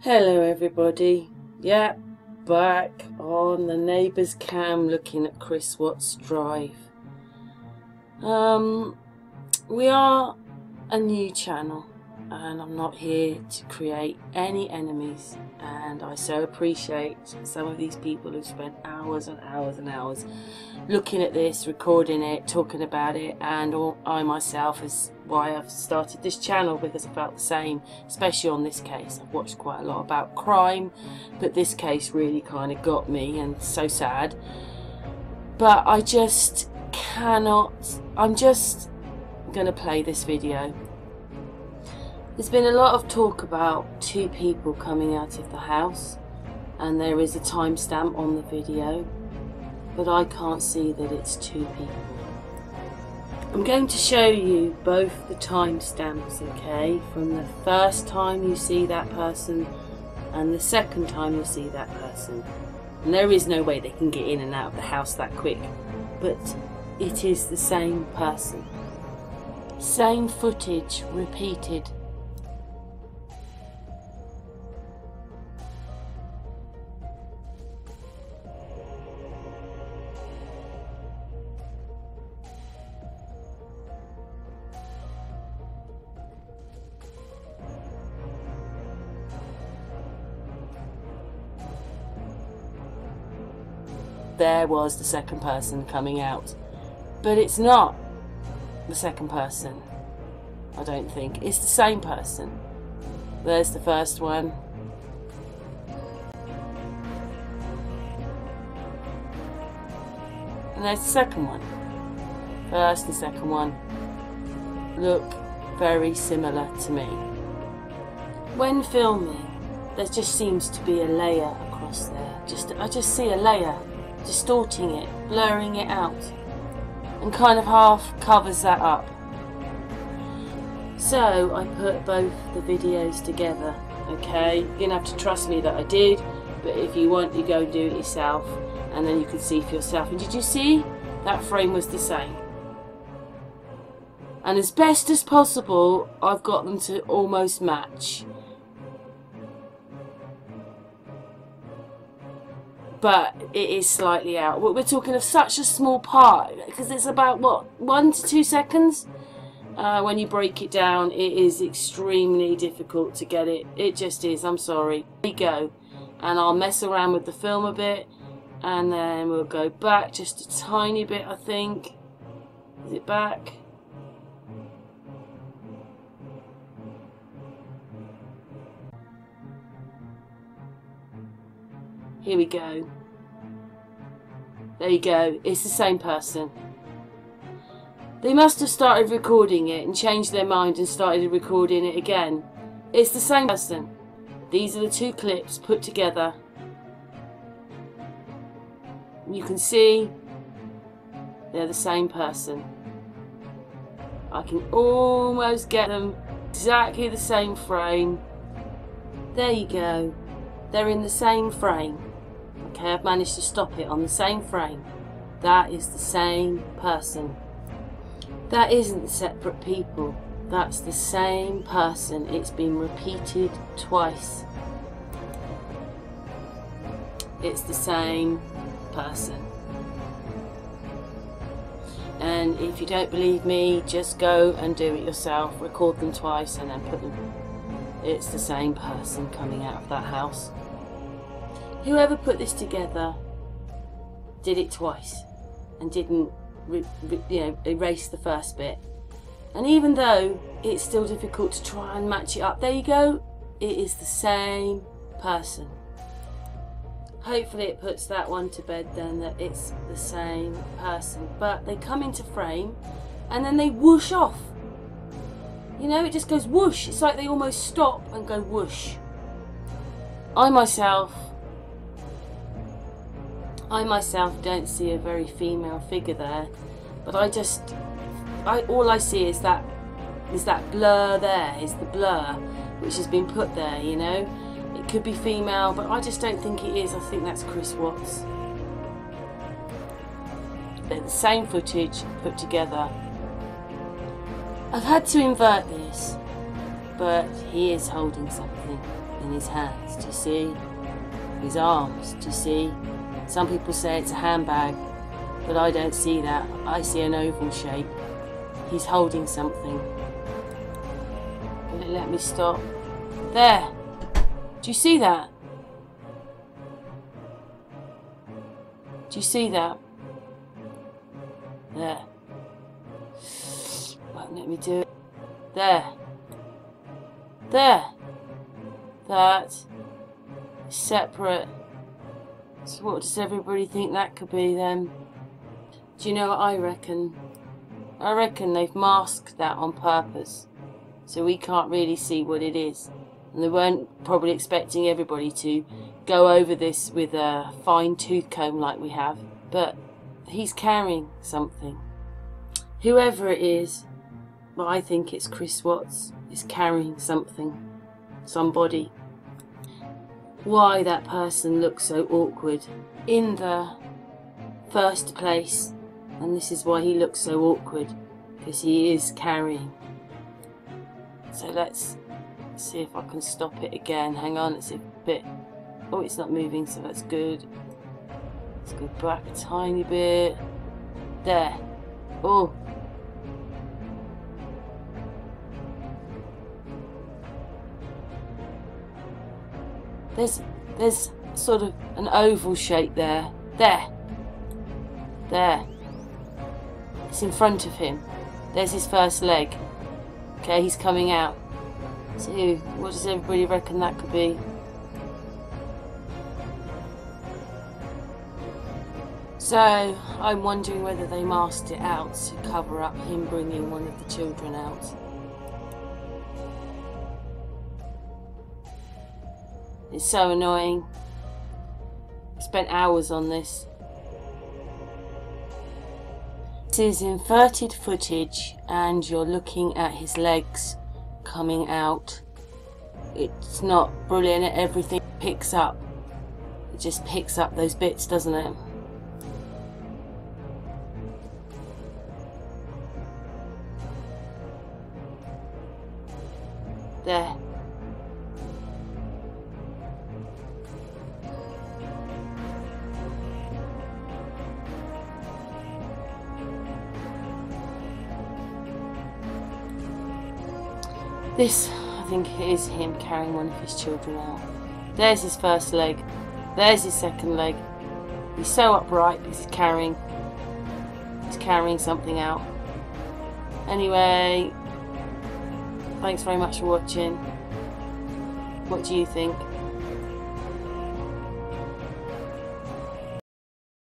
Hello everybody, yeah, back on the neighbour's cam looking at Chris Watts' drive. We are a new channel and I'm not here to create any enemies, and I so appreciate some of these people who've spent hours and hours and hours looking at this, recording it, talking about it, and I myself is why I've started this channel, because I felt the same, especially on this case. I've watched quite a lot about crime, but this case really kind of got me, and so sad. But I just cannot, I'm just going to play this video. There's been a lot of talk about two people coming out of the house, and there is a timestamp on the video, but I can't see that it's two people. I'm going to show you both the timestamps, okay, from the first time you see that person and the second time you see that person. And there is no way they can get in and out of the house that quick, but it is the same person. Same footage repeated. There was the second person coming out, but it's not the second person, I don't think. It's the same person. There's the first one, and there's the second one. First and second one look very similar to me. When filming, there just seems to be a layer across there. I just see a layer distorting it, blurring it out, and kind of half covers that up. So I put both the videos together, okay? You're gonna have to trust me that I did, but if you want, you go and do it yourself, and then you can see for yourself. And did you see? That frame was the same. And as best as possible, I've got them to almost match. But it is slightly out. We're talking of such a small part, because it's about, what, 1 to 2 seconds? When you break it down, it is extremely difficult to get it. It just is, I'm sorry. There you go. And I'll mess around with the film a bit, and then we'll go back just a tiny bit, I think. Is it back? Here we go. There you go. It's the same person. They must have started recording it and changed their mind and started recording it again. It's the same person. These are the two clips put together. You can see they're the same person. I can almost get them exactly the same frame. There you go. They're in the same frame. Okay, I've managed to stop it on the same frame. That is the same person. That isn't separate people. That's the same person. It's been repeated twice. It's the same person. And if you don't believe me, just go and do it yourself. Record them twice and then put them. It's the same person coming out of that house. Whoever put this together did it twice and didn't erase the first bit. And even though it's still difficult to try and match it up, there you go, it is the same person. Hopefully it puts that one to bed then, that it's the same person. But they come into frame and then they whoosh off. You know, it just goes whoosh. It's like they almost stop and go whoosh. I myself don't see a very female figure there, but all I see is that blur there, is the blur which has been put there, you know. It could be female, but I just don't think it is. I think that's Chris Watts. They're the same footage put together. I've had to invert this, but he is holding something in his hands. Do you see? His arms, do you see? Some people say it's a handbag, but I don't see that. I see an oval shape. He's holding something. Will it let me stop? There! Do you see that? Do you see that? There. Won't let me do it. There. There. That is separate. So what does everybody think that could be then? Do you know what I reckon? I reckon they've masked that on purpose, so we can't really see what it is. And they weren't probably expecting everybody to go over this with a fine tooth comb like we have. But he's carrying something. Whoever it is, but I think it's Chris Watts, is carrying something. Somebody. Why that person looks so awkward in the first place. And this is why he looks so awkward, because he is carrying. So let's see if I can stop it again. Hang on, it's a bit... Oh, it's not moving, so that's good. Let's go back a tiny bit. There. Oh. There's sort of an oval shape there. There. There. It's in front of him. There's his first leg. Okay, he's coming out. So, what does everybody reckon that could be? So, I'm wondering whether they masked it out to cover up him bringing one of the children out. It's so annoying. I spent hours on this. This is inverted footage and you're looking at his legs coming out. It's not brilliant at everything it picks up. It just picks up those bits, doesn't it? There. This, I think, is him carrying one of his children out. There's his first leg. There's his second leg. He's so upright because he's carrying something out. Anyway, thanks very much for watching. What do you think?